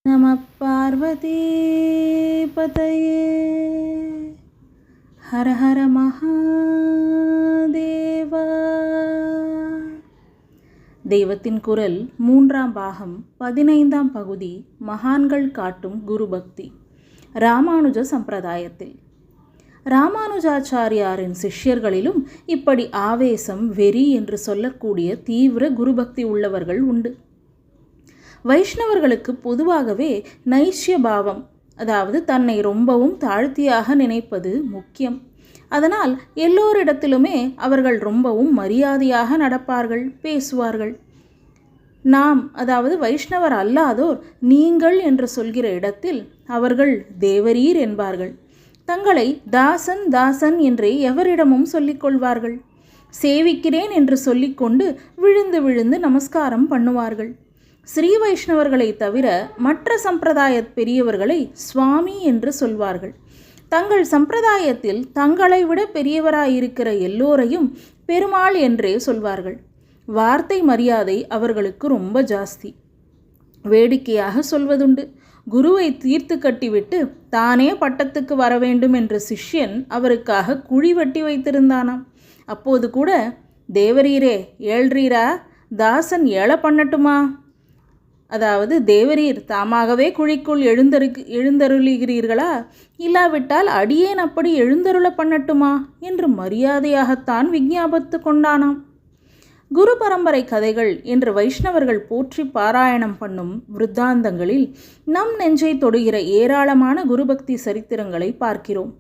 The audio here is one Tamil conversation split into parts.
நம பார்வதி பதையே ஹர ஹர மகாதேவா. தெய்வத்தின் குரல் 3ஆம் பாகம் 15ஆம் பகுதி. மகான்கள் காட்டும் குரு பக்தி. ராமானுஜ சம்பிரதாயத்தில் ராமானுஜாச்சாரியாரின் சிஷ்யர்களிலும் இப்படி ஆவேசம், வெறி என்று சொல்லக்கூடிய தீவிர குருபக்தி உள்ளவர்கள் உண்டு. வைஷ்ணவர்களுக்கு பொதுவாகவே நைஷ்ய பாவம், அதாவது தன்னை ரொம்பவும் தாழ்த்தியாக நினைப்பது முக்கியம். அதனால் எல்லோரிடத்திலுமே அவர்கள் ரொம்பவும் மரியாதையாக நடப்பார்கள், பேசுவார்கள். நாம், அதாவது வைஷ்ணவர் அல்லாதோர் நீங்கள் என்று சொல்கிற இடத்தில் அவர்கள் தேவரீர் என்பார்கள். தங்களை தாசன் தாசன் என்றே எவரிடமும் சொல்லிக்கொள்வார்கள். சேவிக்கிறேன் என்று சொல்லிக்கொண்டு விழுந்து விழுந்து நமஸ்காரம் பண்ணுவார்கள். ஸ்ரீ வைஷ்ணவர்களை தவிர மற்ற சம்பிரதாய பெரியவர்களை சுவாமி என்று சொல்வார்கள். தங்கள் சம்பிரதாயத்தில் தங்களை விட பெரியவராயிருக்கிற எல்லோரையும் பெருமாள் என்றே சொல்வார்கள். வார்த்தை மரியாதை அவர்களுக்கு ரொம்ப ஜாஸ்தி. வேடிக்கையாக சொல்வதுண்டு, குருவை தீர்த்து கட்டிவிட்டு தானே பட்டத்துக்கு வர வேண்டும் என்ற சிஷ்யன் அவருக்காக குழி வெட்டி வைத்திருந்தானாம். அப்போது கூட, தேவரீரே ஏழ்றீரா, தாசன் ஏழ பண்ணட்டுமா, அதாவது தேவரீர் தாமாகவே குழிக்குள் எழுந்தருளுகிறீர்களா, இல்லாவிட்டால் அடியேன் அப்படி எழுந்தருள பண்ணட்டுமா என்று மரியாதையாகத்தான் விஞ்ஞாபித்து கொண்டானாம். குரு பரம்பரை கதைகள் என்று வைஷ்ணவர்கள் போற்றி பாராயணம் பண்ணும் விருத்தாந்தங்களில் நம் நெஞ்சை தொடுகிற ஏராளமான குருபக்தி சரித்திரங்களை பார்க்கிறோம்.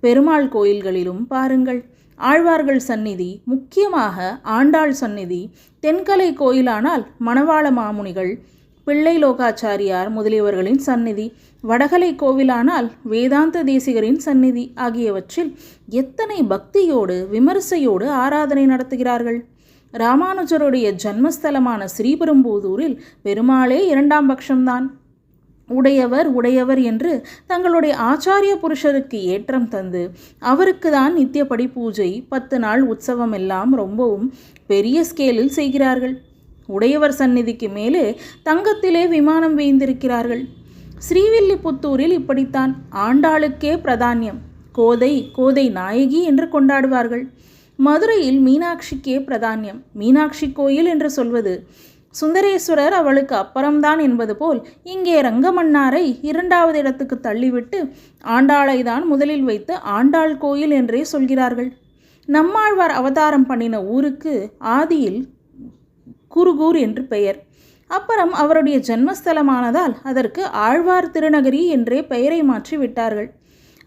பெருமாள் கோயில்களிலும் பாருங்கள், ஆழ்வார்கள் சந்நிதி, முக்கியமாக ஆண்டாள் சந்நிதி, தென்கலை கோயிலானால் மணவாள மாமுனிகள், பிள்ளை லோகாச்சாரியார் முதலியவர்களின் சந்நிதி, வடகலை கோவிலானால் வேதாந்த தேசிகரின் சந்நிதி ஆகியவற்றில் எத்தனை பக்தியோடு விமர்சையோடு ஆராதனை நடத்துகிறார்கள். ராமானுஜருடைய ஜன்மஸ்தலமான ஸ்ரீபெரும்புதூரில் பெருமாளே 2ஆம் பட்சம்தான். உடையவர் உடையவர் என்று தங்களுடைய ஆச்சாரிய புருஷருக்கு ஏற்றம் தந்து அவருக்கு தான் நித்தியப்படி பூஜை, 10 நாள் உற்சவம் எல்லாம் ரொம்பவும் பெரிய ஸ்கேலில் செய்கிறார்கள். உடையவர் சந்நிதிக்கு மேலே தங்கத்திலே விமானம் வேய்ந்திருக்கிறார்கள். ஸ்ரீவில்லிபுத்தூரில் இப்படித்தான். ஆண்டாளுக்கே பிரதானியம், கோதை நாயகி என்று கொண்டாடுவார்கள். மதுரையில் மீனாட்சிக்கே பிரதானியம். மீனாட்சி கோயில் என்று சொல்வது சுந்தரேஸ்வரர் அவளுக்கு அப்புறம்தான் என்பது போல் இங்கே ரங்கமன்னாரை 2வது இடத்துக்கு தள்ளிவிட்டு ஆண்டாளை தான் முதலில் வைத்து ஆண்டாள் கோயில் என்றே சொல்கிறார்கள். நம்மாழ்வார் அவதாரம் பண்ணின ஊருக்கு ஆதியில் குருகூர் என்று பெயர். அப்புறம் அவருடைய ஜன்மஸ்தலமானதால் அதற்கு ஆழ்வார் திருநகரி என்றே பெயரை மாற்றி விட்டார்கள்.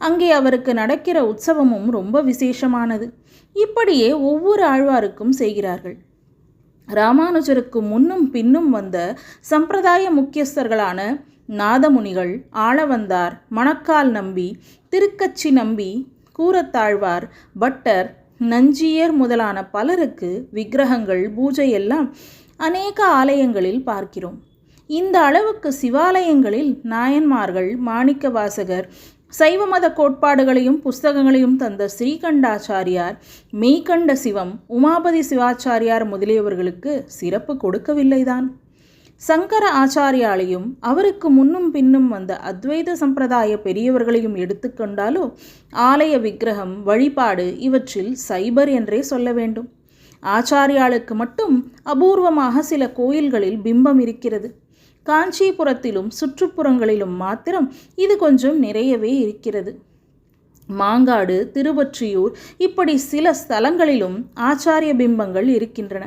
அங்கே அவருக்கு நடக்கிற உற்சவமும் ரொம்ப விசேஷமானது. இப்படியே ஒவ்வொரு ஆழ்வாருக்கும் செய்கிறார்கள். ராமானுஜருக்கு முன்னும் பின்னும் வந்த சம்பிரதாய முக்கியஸ்தர்களான நாதமுனிகள், ஆளவந்தார், மணக்கால் நம்பி, திருக்கச்சி நம்பி, கூரத்தாழ்வார், பட்டர், நஞ்சியர் முதலான பலருக்கு விக்கிரகங்கள், பூஜை எல்லாம் அநேக ஆலயங்களில் பார்க்கிறோம். இந்த அளவுக்கு சிவாலயங்களில் நாயன்மார்கள், மாணிக்க வாசகர், சைவ மத கோட்பாடுகளையும் புஸ்தகங்களையும் தந்த ஸ்ரீகண்டாச்சாரியார், மெய்கண்ட சிவம், உமாபதி சிவாச்சாரியார் முதலியவர்களுக்கு சிறப்பு கொடுக்கவில்லைதான். சங்கர ஆச்சாரியாலையும் அவருக்கு முன்னும் பின்னும் வந்த அத்வைத சம்பிரதாய பெரியவர்களையும் எடுத்துக்கொண்டாலோ ஆலய விக்கிரகம், வழிபாடு இவற்றில் சைபர் என்றே சொல்ல வேண்டும். ஆச்சாரியாளுக்கு மட்டும் அபூர்வமாக சில கோயில்களில் பிம்பம் இருக்கிறது. காஞ்சிபுரத்திலும் சுற்றுப்புறங்களிலும் மாத்திரம் இது கொஞ்சம் நிறையவே இருக்கிறது. மாங்காடு, திருவொற்றியூர் இப்படி சில ஸ்தலங்களிலும் ஆச்சாரிய பிம்பங்கள் இருக்கின்றன.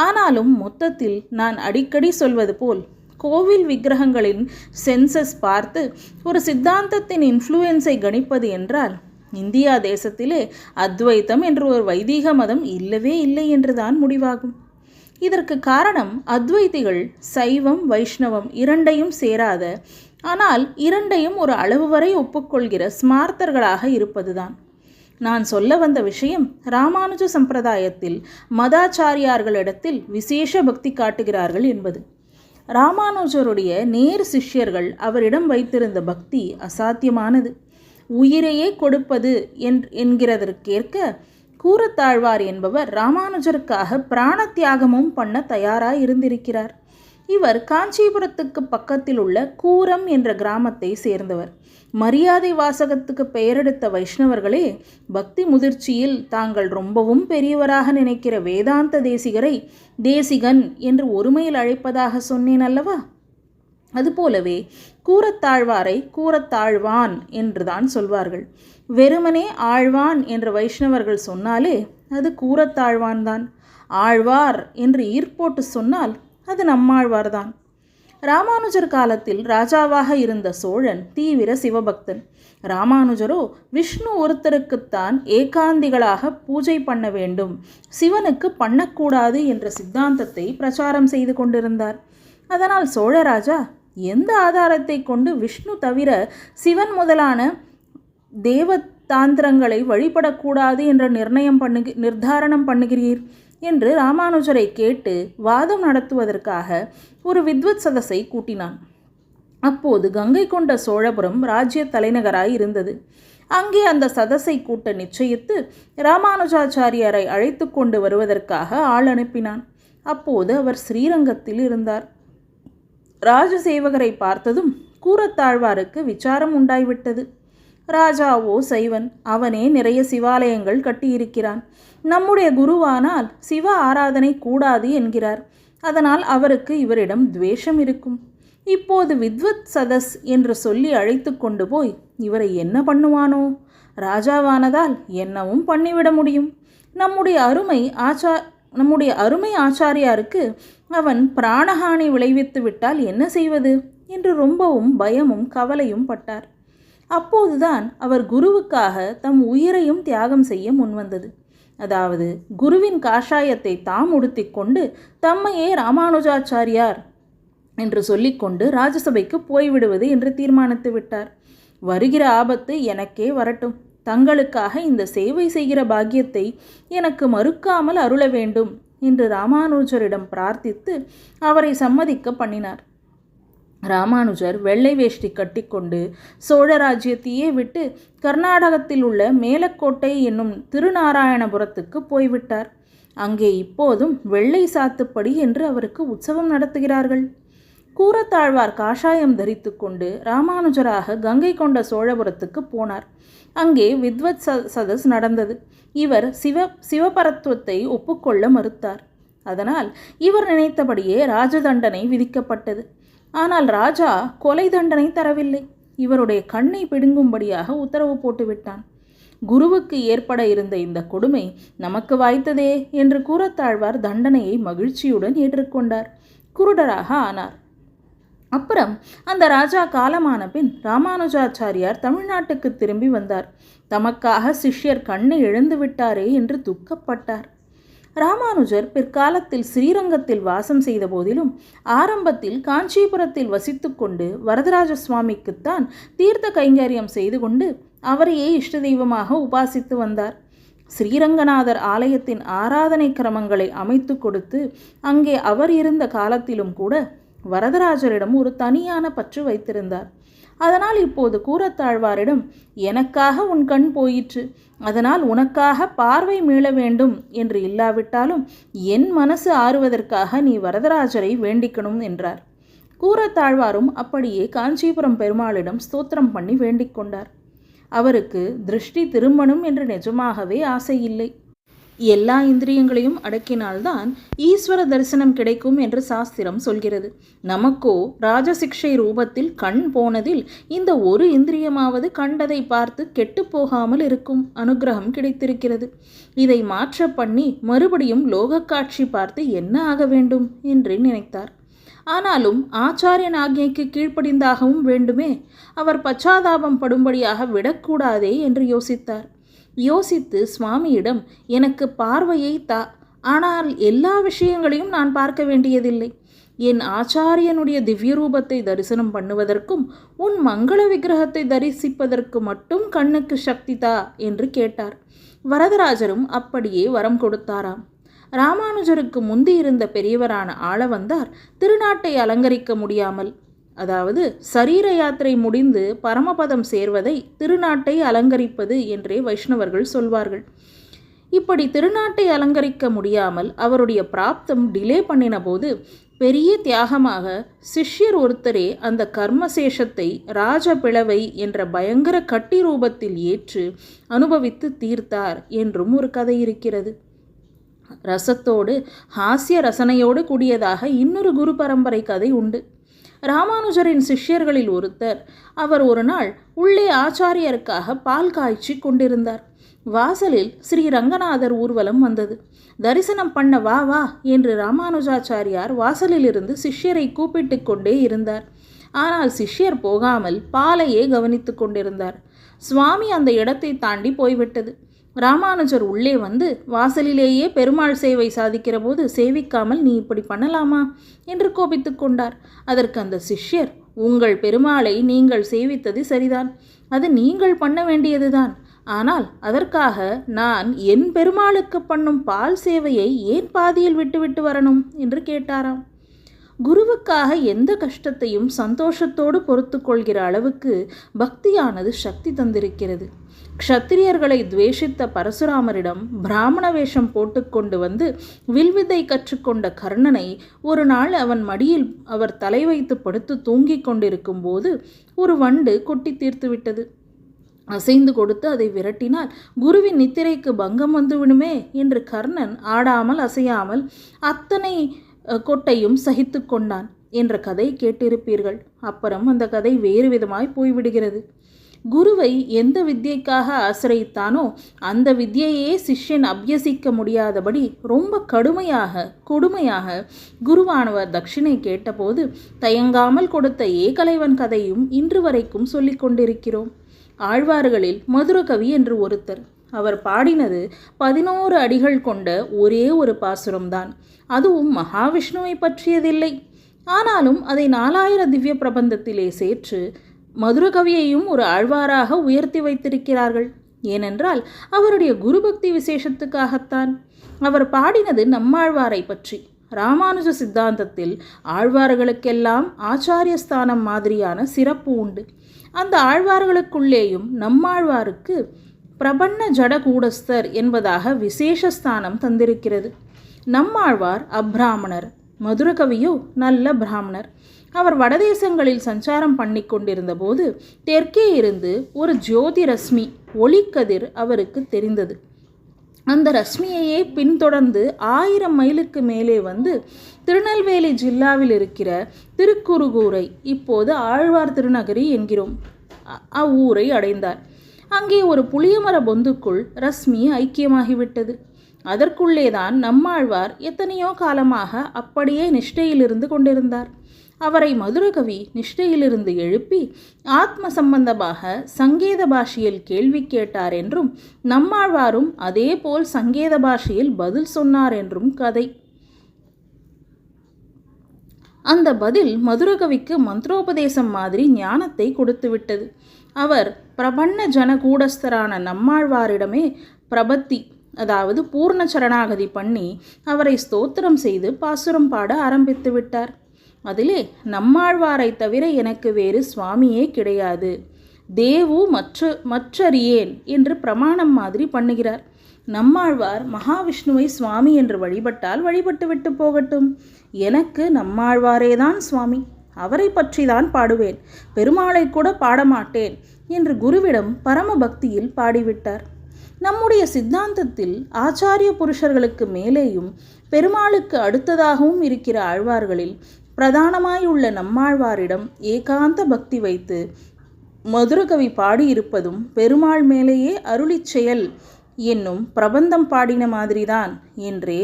ஆனாலும் மொத்தத்தில் நான் அடிக்கடி சொல்வது போல் கோவில் விக்கிரகங்களின் சென்சஸ் பார்த்து ஒரு சித்தாந்தத்தின் இன்ஃப்ளூயன்ஸை கணிப்பது என்றால் இந்தியா தேசத்திலே அத்வைத்தம் என்று ஒரு வைதீக மதம் இல்லவே இல்லை என்றுதான் முடிவாகும். இதற்கு காரணம் அத்வைதிகள் சைவம் வைஷ்ணவம் இரண்டையும் சேராத, ஆனால் இரண்டையும் ஒரு அளவு வரை ஒப்புக்கொள்கிற ஸ்மார்த்தர்களாக இருப்பதுதான். நான் சொல்ல வந்த விஷயம், ராமானுஜ சம்பிரதாயத்தில் மதாச்சாரியார்களிடத்தில் விசேஷ பக்தி காட்டுகிறார்கள் என்பது. ராமானுஜருடைய நேர் சிஷ்யர்கள் அவரிடம் வைத்திருந்த பக்தி அசாத்தியமானது. உயிரையே கொடுப்பது என்கிறதற்கேற்க கூரத்தாழ்வார் என்பவர் ராமானுஜருக்காக பிராண தியாகமும் பண்ண தயாராக இருந்திருக்கிறார். இவர் காஞ்சிபுரத்துக்கு பக்கத்தில் உள்ள கூரம் என்ற கிராமத்தை சேர்ந்தவர். மரியாதை வாசகத்துக்கு பெயரெடுத்த வைஷ்ணவர்களே பக்தி முதிர்ச்சியில் தாங்கள் ரொம்பவும் பெரியவராக நினைக்கிற வேதாந்த தேசிகரை தேசிகன் என்று ஒருமையில் அழைப்பதாக சொன்னேன் அல்லவா? அதுபோலவே கூரத்தாழ்வாரை கூரத்தாழ்வான் என்றுதான் சொல்வார்கள். வெறுமனே ஆழ்வான் என்ற வைஷ்ணவர்கள் சொன்னாலே அது கூரத்தாழ்வான்தான். ஆழ்வார் என்று ஈர்ப்போட்டு சொன்னால் அது நம்மாழ்வார்தான். ராமானுஜர் காலத்தில் ராஜாவாக இருந்த சோழன் தீவிர சிவபக்தன். ராமானுஜரோ விஷ்ணு ஒருத்தருக்குத்தான் ஏகாந்திகளாக பூஜை பண்ண வேண்டும், சிவனுக்கு பண்ணக்கூடாது என்ற சித்தாந்தத்தை பிரச்சாரம் செய்து கொண்டிருந்தார். அதனால் சோழராஜா எந்த ஆதாரத்தை கொண்டு விஷ்ணு தவிர சிவன் முதலான தேவதாந்திரங்களை வழிபடக்கூடாது என்ற நிர்தாரணம் பண்ணுகிறீர் என்று ராமானுஜரை கேட்டு வாதம் நடத்துவதற்காக ஒரு வித்வத் சதஸை கூட்டினான். அப்போது கங்கை கொண்ட சோழபுரம் ராஜ்ய தலைநகராய் இருந்தது. அங்கே அந்த சதஸை கூட்ட நிச்சயித்து ராமானுஜாச்சாரியாரை அழைத்து கொண்டு வருவதற்காக ஆள் அனுப்பினான். அப்போது அவர் ஸ்ரீரங்கத்தில் இருந்தார். ராஜசேவகரை பார்த்ததும் கூரத்தாழ்வாருக்கு விசாரம் உண்டாய்விட்டது. ராஜாவோ சைவன், அவனே நிறைய சிவாலயங்கள் கட்டியிருக்கிறான். நம்முடைய குருவானால் சிவ ஆராதனை கூடாது என்கிறார். அதனால் அவருக்கு இவரிடம் துவேஷம் இருக்கும். இப்போது வித்வத் சதஸ் என்று சொல்லி அழைத்து கொண்டு போய் இவரை என்ன பண்ணுவானோ? ராஜாவானதால் என்னவும் பண்ணிவிட முடியும். நம்முடைய அருமை ஆச்சாரியாருக்கு அவன் பிராணஹானி விளைவித்து விட்டால் என்ன செய்வது என்று ரொம்பவும் பயமும் கவலையும் பட்டார். அப்போதுதான் அவர் குருவுக்காக தம் உயிரையும் தியாகம் செய்ய முன்வந்தது. அதாவது குருவின் காஷாயத்தை தாம் உடுத்திக்கொண்டு தம்மையே ராமானுஜாச்சாரியார் என்று சொல்லிக்கொண்டு ராஜசபைக்கு போய்விடுவது என்று தீர்மானித்து விட்டார். வருகிற ஆபத்து எனக்கே வரட்டும், தங்களுக்காக இந்த சேவை செய்கிற பாக்கியத்தை எனக்கு மறுக்காமல் அருள வேண்டும் என்று ராமானுஜரிடம் பிரார்த்தித்து அவரை சம்மதிக்க பண்ணினார். ராமானுஜர் வெள்ளை வேஷ்டி கட்டிக்கொண்டு சோழராஜ்யத்தையே விட்டு கர்நாடகத்தில் உள்ள மேலக்கோட்டை என்னும் திருநாராயணபுரத்துக்கு போய்விட்டார். அங்கே இப்போதும் வெள்ளை சாத்துப்படி என்று அவருக்கு உற்சவம் நடத்துகிறார்கள். கூரத்தாழ்வார் காஷாயம் தரித்து கொண்டு ராமானுஜராக கங்கை கொண்ட சோழபுரத்துக்கு போனார். அங்கே வித்வத் சதஸ் நடந்தது. இவர் சிவபரத்துவத்தை ஒப்புக்கொள்ள மறுத்தார். அதனால் இவர் நினைத்தபடியே ராஜதண்டனை விதிக்கப்பட்டது. ஆனால் ராஜா கொலை தண்டனை தரவில்லை. இவருடைய கண்ணை பிடுங்கும்படியாக உத்தரவு போட்டுவிட்டான். குருவுக்கு ஏற்பட இருந்த இந்த கொடுமை நமக்கு வாய்த்ததே என்று கூரத்தாழ்வார் தண்டனையை மகிழ்ச்சியுடன் ஏற்றுக்கொண்டார். குருடராக ஆனார். அப்புறம் அந்த ராஜா காலமான பின் ராமானுஜாச்சாரியார் தமிழ்நாட்டுக்கு திரும்பி வந்தார். தமக்காக சிஷ்யர் கண்ணை இழந்து விட்டாரே என்று துக்கப்பட்டார். ராமானுஜர் பிற்காலத்தில் ஸ்ரீரங்கத்தில் வாசம் செய்த போதிலும் ஆரம்பத்தில் காஞ்சிபுரத்தில் வசித்து கொண்டு வரதராஜ சுவாமிக்குத்தான் தீர்த்த கைங்கரியம் செய்து கொண்டு அவரையே இஷ்ட தெய்வமாக உபாசித்து வந்தார். ஸ்ரீரங்கநாதர் ஆலயத்தின் ஆராதனை கிரமங்களை அமைத்து கொடுத்து அங்கே அவர் இருந்த காலத்திலும் கூட வரதராஜரிடம் ஒரு தனியான பற்று வைத்திருந்தார். அதனால் இப்போது கூரத்தாழ்வாரிடம் எனக்காக உன் கண் போயிற்று, அதனால் உனக்காக பார்வை மீள வேண்டும் என்று இல்லாவிட்டாலும் என் மனசு ஆறுவதற்காக நீ வரதராஜரை வேண்டிக்கணும் என்றார். கூரத்தாழ்வாரும் அப்படியே காஞ்சிபுரம் பெருமாளிடம் ஸ்தோத்திரம் பண்ணி வேண்டிக் கொண்டார். அவருக்கு திருஷ்டி திரும்பணும் என்று நிஜமாகவே ஆசை இல்லை. எல்லா இந்திரியங்களையும் அடக்கினால்தான் ஈஸ்வர தரிசனம் கிடைக்கும் என்று சாஸ்திரம் சொல்கிறது. நமக்கோ ராஜசிக்ஷை ரூபத்தில் கண் போனதில் இந்த ஒரு இந்திரியமாவது கண்டதை பார்த்து கெட்டு போகாமல் இருக்கும் அனுகிரகம் கிடைத்திருக்கிறது. இதை மாற்ற பண்ணி மறுபடியும் லோகக்காட்சி பார்த்து என்ன ஆக வேண்டும் என்று நினைத்தார். ஆனாலும் ஆச்சாரியன் ஆக்ஞைக்கு கீழ்ப்படிந்தாகவும் வேண்டுமே, அவர் பச்சாதாபம் படும்படியாக விடக்கூடாதே என்று யோசித்தார். யோசித்து சுவாமியிடம் எனக்கு பார்வையை ஆனால் எல்லா விஷயங்களையும் நான் பார்க்க வேண்டியதில்லை. என் ஆச்சாரியனுடைய திவ்ய ரூபத்தை தரிசனம் பண்ணுவதற்கும் உன் மங்கள விக்கிரகத்தை தரிசிப்பதற்கு மட்டும் கண்ணுக்கு சக்தி தா என்று கேட்டார். வரதராஜரும் அப்படியே வரம் கொடுத்தாராம். ராமானுஜருக்கு முந்தி இருந்த பெரியவரான ஆளவந்தார் திருநாட்டை அலங்கரிக்க முடியாமல், அதாவது சரீர யாத்திரை முடிந்து பரமபதம் சேர்வதை திருநாட்டை அலங்கரிப்பது என்றே வைஷ்ணவர்கள் சொல்வார்கள். இப்படி திருநாட்டை அலங்கரிக்க முடியாமல் அவருடைய பிராப்தம் டிலே பண்ணின போது பெரிய தியாகமாக சிஷ்யர் ஒருத்தரே அந்த கர்மசேஷத்தை ராஜபிளவை என்ற பயங்கர கட்டி ரூபத்தில் ஏற்று அனுபவித்து தீர்த்தார் என்றும் ஒரு கதை இருக்கிறது. ரசத்தோடு ஹாஸ்ய ரசனையோடு கூடியதாக இன்னொரு குரு பரம்பரை கதை உண்டு. ராமானுஜரின் சிஷ்யர்களில் ஒருத்தர், அவர் ஒரு நாள் உள்ளே ஆச்சாரியருக்காக பால் காய்ச்சி கொண்டிருந்தார். வாசலில் ஸ்ரீ ரங்கநாதர் ஊர்வலம் வந்தது. தரிசனம் பண்ண வா வா என்று ராமானுஜாச்சாரியார் வாசலிலிருந்து சிஷ்யரை கூப்பிட்டு கொண்டே இருந்தார். ஆனால் சிஷ்யர் போகாமல் பாலையே கவனித்து கொண்டிருந்தார். சுவாமி அந்த இடத்தை தாண்டி போய்விட்டது. ராமானுஜர் உள்ளே வந்து, வாசலிலேயே பெருமாள் சேவை சாதிக்கிற போது சேவிக்காமல் நீ இப்படி பண்ணலாமா என்று கோபித்து கொண்டார். அதற்கு அந்த சிஷ்யர், உங்கள் பெருமாளை நீங்கள் சேவித்தது சரிதான், அது நீங்கள் பண்ண வேண்டியதுதான். ஆனால் அதற்காக நான் என் பெருமாளுக்கு பண்ணும் பால் சேவையை ஏன் பாதியில் விட்டுவிட்டு வரணும் என்று கேட்டாராம். குருவுக்காக எந்த கஷ்டத்தையும் சந்தோஷத்தோடு பொறுத்து கொள்கிற அளவுக்கு பக்தியானது சக்தி தந்திருக்கிறது. க்ஷத்திரியர்களை துவேஷித்த பரசுராமரிடம் பிராமண வேஷம் போட்டுக்கொண்டு வந்து வில்வித்தை கற்றுக்கொண்ட கர்ணனை ஒரு நாள் அவன் மடியில் அவர் தலை வைத்து படுத்து தூங்கிக் கொண்டிருக்கும் போது ஒரு வண்டு கொட்டி தீர்த்து விட்டது. அசைந்து கொடுத்து அதை விரட்டினால் குருவின் நித்திரைக்கு பங்கம் வந்துவிடுமே என்று கர்ணன் ஆடாமல் அசையாமல் அத்தனை கொட்டையும் சகித்து கொண்டான் என்ற கதை கேட்டிருப்பீர்கள். அப்புறம் அந்த கதை வேறு விதமாய் போய்விடுகிறது. குருவை எந்த வித்தியைக்காக ஆசிரியித்தானோ அந்த வித்தியையே சிஷ்யன் அபியசிக்க முடியாதபடி ரொம்ப கொடுமையாக குருவானவர் தட்சிணை கேட்டபோது தயங்காமல் கொடுத்த ஏகலைவன் கதையும் இன்று வரைக்கும் சொல்லிக் கொண்டிருக்கிறோம். ஆழ்வார்களில் மதுரகவி என்று ஒருத்தர். அவர் பாடினது 11 அடிகள் கொண்ட ஒரே ஒரு பாசுரம்தான். அதுவும் மகாவிஷ்ணுவை பற்றியதில்லை. ஆனாலும் அதை 4000 திவ்ய பிரபந்தத்திலே சேர்த்து மதுரகவியையும் ஒரு ஆழ்வாராக உயர்த்தி வைத்திருக்கிறார்கள். ஏனென்றால் அவருடைய குருபக்தி விசேஷத்துக்காகத்தான். அவர் பாடினது நம்மாழ்வாரை பற்றி. ராமானுஜ சித்தாந்தத்தில் ஆழ்வார்களுக்கெல்லாம் ஆச்சாரியஸ்தானம் மாதிரியான சிறப்பு உண்டு. அந்த ஆழ்வார்களுக்குள்ளேயும் நம்மாழ்வாருக்கு பிரபன்ன ஜடகூடஸ்தர் என்பதாக விசேஷஸ்தானம் தந்திருக்கிறது. நம்மாழ்வார் அப்ராமணர், மதுரகவியோ நல்ல பிராமணர். அவர் வடதேசங்களில் சஞ்சாரம் பண்ணி கொண்டிருந்த போது தெற்கே இருந்து ஒரு ஜோதி ரஸ்மி ஒளிக்கதிர் அவருக்கு தெரிந்தது. அந்த ரஷ்மியையே பின்தொடர்ந்து 1000 மைலுக்கு மேலே வந்து திருநெல்வேலி ஜில்லாவில் இருக்கிற திருக்குறுகூரை, இப்போது ஆழ்வார் திருநகரி என்கிறோம், அவ்வூரை அடைந்தார். அங்கே ஒரு புளியமர பொந்துக்குள் ரஷ்மி ஐக்கியமாகிவிட்டது. அதற்குள்ளேதான் நம்மாழ்வார் எத்தனையோ காலமாக அப்படியே நிஷ்டையிலிருந்து கொண்டிருந்தார். அவரை மதுரகவி நிஷ்டையிலிருந்து எழுப்பி ஆத்ம சம்பந்தமாக சங்கேத பாஷையில் கேள்வி கேட்டார் என்றும் நம்மாழ்வாரும் அதே போல் சங்கேத பாஷையில் பதில் சொன்னார் என்றும் கதை. அந்த பதில் மதுரகவிக்கு மந்திரோபதேசம் மாதிரி ஞானத்தை கொடுத்துவிட்டது. அவர் பிரபன்ன ஜனகூடஸ்தரான நம்மாழ்வாரிடமே பிரபத்தி, அதாவது பூர்ண சரணாகதி பண்ணி அவரை ஸ்தோத்திரம் செய்து பாசுரம் பாட ஆரம்பித்து விட்டார். அதிலே நம்மாழ்வாரை தவிர எனக்கு வேறு சுவாமியே கிடையாது, தேவு மற்றறியேன் என்று பிரமாணம் மாதிரி பண்ணுகிறார். நம்மாழ்வார் மகாவிஷ்ணுவை சுவாமி என்று வழிபட்டால் வழிபட்டு விட்டு போகட்டும், எனக்கு நம்மாழ்வாரேதான் சுவாமி, அவரை பற்றி தான் பாடுவேன், பெருமாளை கூட பாடமாட்டேன் என்று குருவிடம் பரம பக்தியில் பாடிவிட்டார். நம்முடைய சித்தாந்தத்தில் ஆச்சாரிய புருஷர்களுக்கு மேலேயும் பெருமாளுக்கு அடுத்ததாகவும் இருக்கிற ஆழ்வார்களில் பிரதானமாயுள்ள நம்மாழ்வாரிடம் ஏகாந்த பக்தி வைத்து மதுரகவி பாடியிருப்பதும் பெருமாள் மேலேயே அருளிச் செயல் என்னும் பிரபந்தம் பாடின மாதிரிதான் என்றே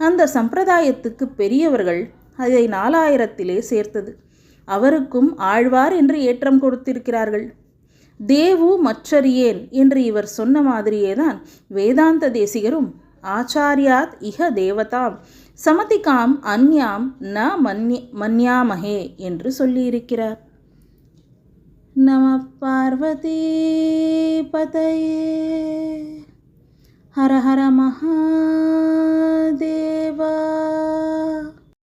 அந்த சம்பிரதாயத்துக்கு பெரியவர்கள் அதை 4000த்திலே சேர்த்தது. அவருக்கும் ஆழ்வார் என்று ஏற்றம் கொடுத்திருக்கிறார்கள். தேவு மற்றறியேன் என்று இவர் சொன்ன மாதிரியேதான் வேதாந்த தேசிகரும் ஆச்சாரியாத் இஹ தேவதாம் சமதிகாம் அந்யாம் ந மன்யாமஹே என்று சொல்லியிருக்கிறார். நம பார்வதி பதயே. ஹர ஹர மகாதேவா.